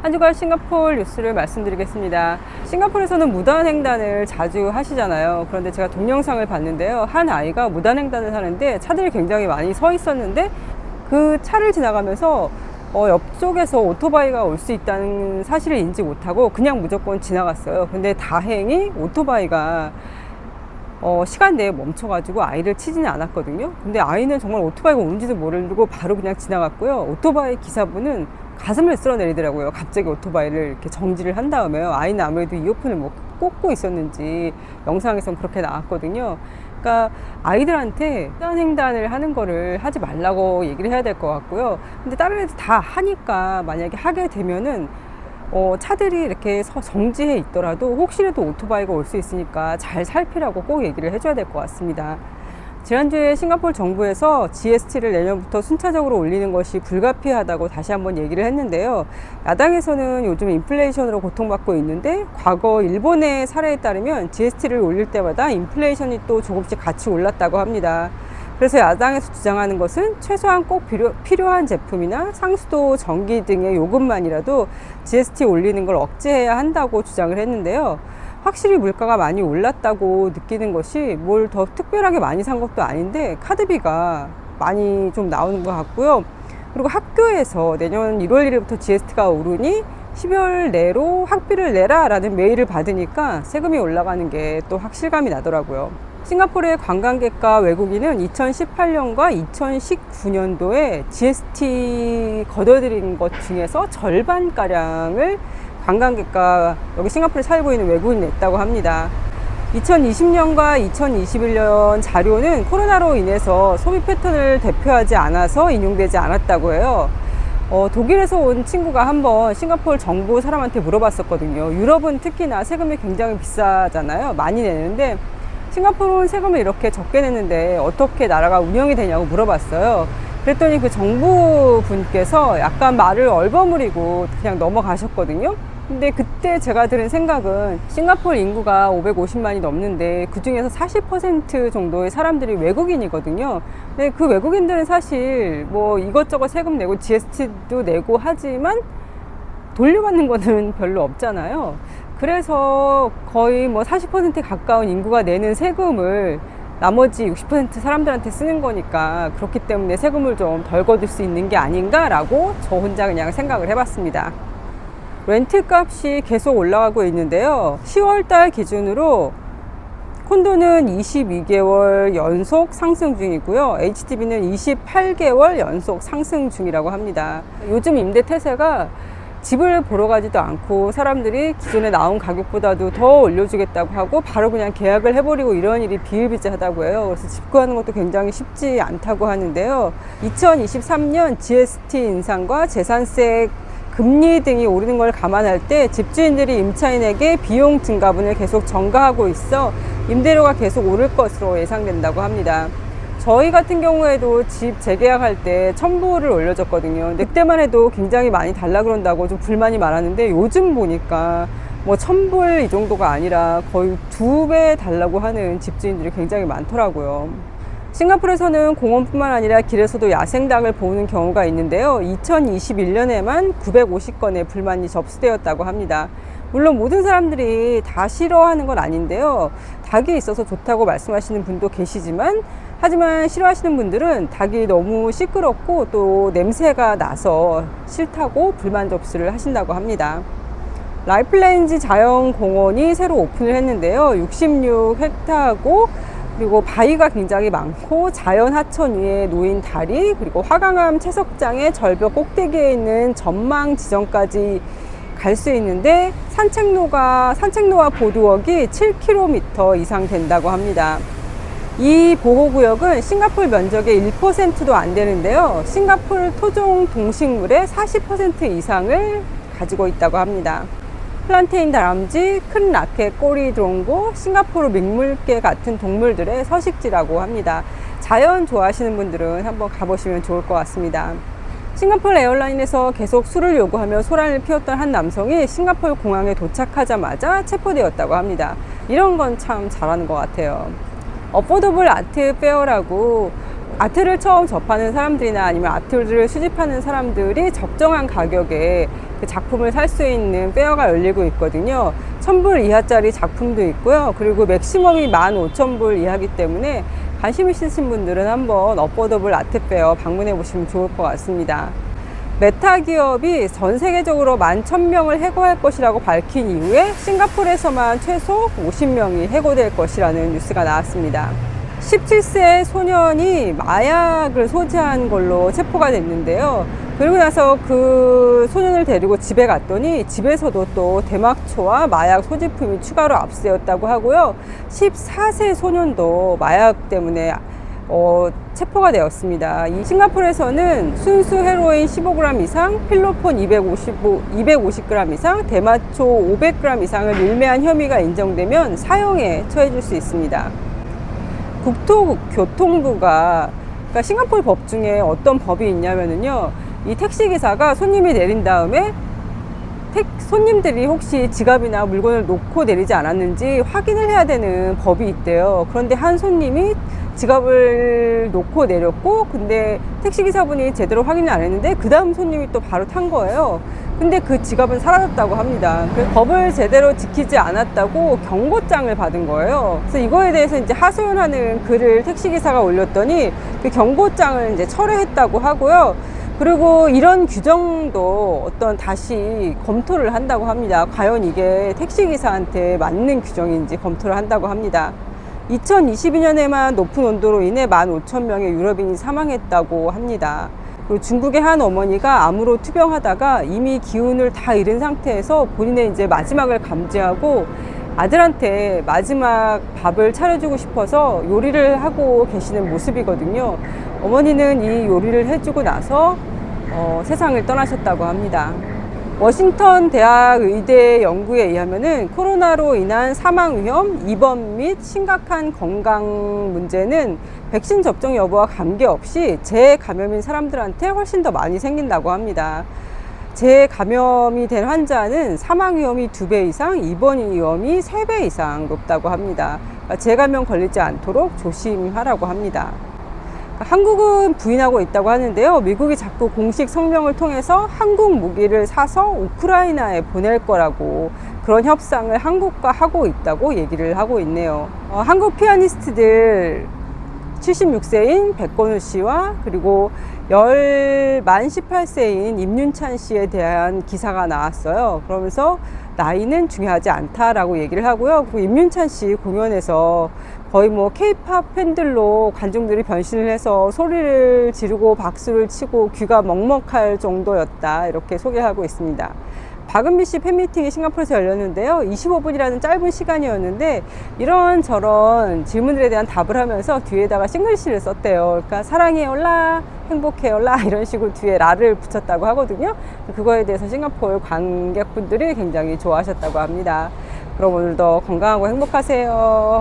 한 주간 싱가포르 뉴스를 말씀드리겠습니다. 싱가포르에서는 무단횡단을 자주 하시잖아요. 그런데 제가 동영상을 봤는데요. 한 아이가 무단횡단을 하는데 차들이 굉장히 많이 서 있었는데 그 차를 지나가면서 옆쪽에서 오토바이가 올 수 있다는 사실을 인지 못하고 그냥 무조건 지나갔어요. 근데 다행히 오토바이가 시간 내에 멈춰가지고 아이를 치지는 않았거든요. 근데 아이는 정말 오토바이가 오는지도 모르고 바로 그냥 지나갔고요. 오토바이 기사분은 가슴을 쓸어내리더라고요. 갑자기 오토바이를 이렇게 정지를 한 다음에요. 아이는 아무래도 이어폰을 뭐 꽂고 있었는지 영상에선 그렇게 나왔거든요. 그러니까 아이들한테 무단횡단을 하는 거를 하지 말라고 얘기를 해야 될 것 같고요. 근데 다른 애들 다 하니까 만약에 하게 되면은 차들이 이렇게 정지해 있더라도 혹시라도 오토바이가 올 수 있으니까 잘 살피라고 꼭 얘기를 해줘야 될 것 같습니다. 지난주에 싱가포르 정부에서 GST를 내년부터 순차적으로 올리는 것이 불가피하다고 다시 한번 얘기를 했는데요. 야당에서는 요즘 인플레이션으로 고통받고 있는데 과거 일본의 사례에 따르면 GST를 올릴 때마다 인플레이션이 또 조금씩 같이 올랐다고 합니다. 그래서 야당에서 주장하는 것은 최소한 꼭 필요한 제품이나 상수도, 전기 등의 요금만이라도 GST 올리는 걸 억제해야 한다고 주장을 했는데요. 확실히 물가가 많이 올랐다고 느끼는 것이 뭘 더 특별하게 많이 산 것도 아닌데 카드비가 많이 좀 나오는 것 같고요. 그리고 학교에서 내년 1월 1일부터 GST가 오르니 12월 내로 학비를 내라 라는 메일을 받으니까 세금이 올라가는 게 또 확실감이 나더라고요. 싱가포르의 관광객과 외국인은 2018년과 2019년도에 GST 걷어들인 것 중에서 절반가량을 관광객과 여기 싱가포르에 살고 있는 외국인이 냈다고 합니다. 2020년과 2021년 자료는 코로나로 인해서 소비 패턴을 대표하지 않아서 인용되지 않았다고 해요. 독일에서 온 친구가 한번 싱가포르 정부 사람한테 물어봤었거든요. 유럽은 특히나 세금이 굉장히 비싸잖아요. 많이 내는데 싱가포르는 세금을 이렇게 적게 내는데 어떻게 나라가 운영이 되냐고 물어봤어요. 그랬더니 그 정부 분께서 약간 말을 얼버무리고 그냥 넘어가셨거든요. 근데 그때 제가 들은 생각은 싱가포르 인구가 550만이 넘는데 그 중에서 40% 정도의 사람들이 외국인이거든요. 근데 그 외국인들은 사실 뭐 이것저것 세금 내고 GST도 내고 하지만 돌려받는 거는 별로 없잖아요. 그래서 거의 뭐 40%에 가까운 인구가 내는 세금을 나머지 60% 사람들한테 쓰는 거니까 그렇기 때문에 세금을 좀 덜 거둘 수 있는 게 아닌가라고 저 혼자 그냥 생각을 해봤습니다. 렌트 값이 계속 올라가고 있는데요. 10월 달 기준으로 콘도는 22개월 연속 상승 중이고요. HDB는 28개월 연속 상승 중이라고 합니다. 요즘 임대 태세가 집을 보러 가지도 않고 사람들이 기존에 나온 가격보다도 더 올려주겠다고 하고 바로 그냥 계약을 해버리고 이런 일이 비일비재하다고 해요. 그래서 집 구하는 것도 굉장히 쉽지 않다고 하는데요. 2023년 GST 인상과 재산세 금리 등이 오르는 걸 감안할 때 집주인들이 임차인에게 비용 증가분을 계속 전가하고 있어 임대료가 계속 오를 것으로 예상된다고 합니다. 저희 같은 경우에도 집 재계약할 때 1,000불을 올려줬거든요. 근데 그때만 해도 굉장히 많이 달라 그런다고 좀 불만이 많았는데 요즘 보니까 뭐 1,000불 이 정도가 아니라 거의 2배 달라고 하는 집주인들이 굉장히 많더라고요. 싱가포르에서는 공원뿐만 아니라 길에서도 야생닭을 보는 경우가 있는데요. 2021년에만 950건의 불만이 접수되었다고 합니다. 물론 모든 사람들이 다 싫어하는 건 아닌데요. 닭이 있어서 좋다고 말씀하시는 분도 계시지만 하지만 싫어하시는 분들은 닭이 너무 시끄럽고 또 냄새가 나서 싫다고 불만 접수를 하신다고 합니다. 라이플레인지 자연공원이 새로 오픈을 했는데요. 66헥타르고 그리고 바위가 굉장히 많고 자연 하천 위에 놓인 다리, 그리고 화강암 채석장의 절벽 꼭대기에 있는 전망 지점까지 갈 수 있는데 산책로와 보드워크가 7km 이상 된다고 합니다. 이 보호구역은 싱가포르 면적의 1%도 안 되는데요. 싱가포르 토종 동식물의 40% 이상을 가지고 있다고 합니다. 플란테인 다람쥐, 큰 라켓 꼬리 드롱고, 싱가포르 맹물개 같은 동물들의 서식지라고 합니다. 자연 좋아하시는 분들은 한번 가보시면 좋을 것 같습니다. 싱가포르 에어라인에서 계속 술을 요구하며 소란을 피웠던 한 남성이 싱가포르 공항에 도착하자마자 체포되었다고 합니다. 이런 건 참 잘하는 것 같아요. 어포더블 아트 페어라고 아트를 처음 접하는 사람들이나 아니면 아트를 수집하는 사람들이 적정한 가격에 그 작품을 살 수 있는 페어가 열리고 있거든요. 1,000불 이하짜리 작품도 있고요. 그리고 맥시멈이 15,000불 이하기 때문에 관심 있으신 분들은 한번 어포더블 아트 페어 방문해 보시면 좋을 것 같습니다. 메타 기업이 전 세계적으로 11,000명을 해고할 것이라고 밝힌 이후에 싱가포르에서만 최소 50명이 해고될 것이라는 뉴스가 나왔습니다. 17세 소년이 마약을 소지한 걸로 체포가 됐는데요. 그리고 나서 그 소년을 데리고 집에 갔더니 집에서도 또 대마초와 마약 소지품이 추가로 압수되었다고 하고요. 14세 소년도 마약 때문에 체포가 되었습니다. 이 싱가포르에서는 순수 헤로인 15g 이상, 필로폰 250g 이상, 대마초 500g 이상을 밀매한 혐의가 인정되면 사형에 처해질 수 있습니다. 국토교통부가 그러니까 싱가포르 법 중에 어떤 법이 있냐면요, 이 택시기사가 손님이 내린 다음에 손님들이 혹시 지갑이나 물건을 놓고 내리지 않았는지 확인을 해야 되는 법이 있대요. 그런데 한 손님이 지갑을 놓고 내렸고, 근데 택시기사분이 제대로 확인을 안 했는데 그 다음 손님이 또 바로 탄 거예요. 근데 그 지갑은 사라졌다고 합니다. 법을 제대로 지키지 않았다고 경고장을 받은 거예요. 그래서 이거에 대해서 이제 하소연하는 글을 택시기사가 올렸더니 그 경고장을 이제 철회했다고 하고요. 그리고 이런 규정도 다시 검토를 한다고 합니다. 과연 이게 택시기사한테 맞는 규정인지 검토를 한다고 합니다. 2022년에만 높은 온도로 인해 15,000명의 유럽인이 사망했다고 합니다. 그리고 중국의 한 어머니가 암으로 투병하다가 이미 기운을 다 잃은 상태에서 본인의 이제 마지막을 감지하고 아들한테 마지막 밥을 차려주고 싶어서 요리를 하고 계시는 모습이거든요. 어머니는 이 요리를 해주고 나서 세상을 떠나셨다고 합니다. 워싱턴 대학 의대 연구에 의하면은 코로나로 인한 사망 위험, 입원 및 심각한 건강 문제는 백신 접종 여부와 관계없이 재감염인 사람들한테 훨씬 더 많이 생긴다고 합니다. 재감염이 된 환자는 사망 위험이 2배 이상, 입원 위험이 3배 이상 높다고 합니다. 그러니까 재감염 걸리지 않도록 조심하라고 합니다. 한국은 부인하고 있다고 하는데요. 미국이 자꾸 공식 성명을 통해서 한국 무기를 사서 우크라이나에 보낼 거라고 그런 협상을 한국과 하고 있다고 얘기를 하고 있네요. 한국 피아니스트들 76세인 백건우 씨와 그리고 만 18세인 임윤찬 씨에 대한 기사가 나왔어요. 그러면서 나이는 중요하지 않다라고 얘기를 하고요. 그리고 임윤찬 씨 공연에서 거의 K-팝 팬들로 관중들이 변신을 해서 소리를 지르고 박수를 치고 귀가 먹먹할 정도였다, 이렇게 소개하고 있습니다. 박은비 씨 팬미팅이 싱가포르에서 열렸는데요. 25분이라는 짧은 시간이었는데 이런저런 질문들에 대한 답을 하면서 뒤에다가 싱글시를 썼대요. 그러니까 사랑해요라, 행복해요라 이런 식으로 뒤에 라를 붙였다고 하거든요. 그거에 대해서 싱가포르 관객분들이 굉장히 좋아하셨다고 합니다. 그럼 오늘도 건강하고 행복하세요.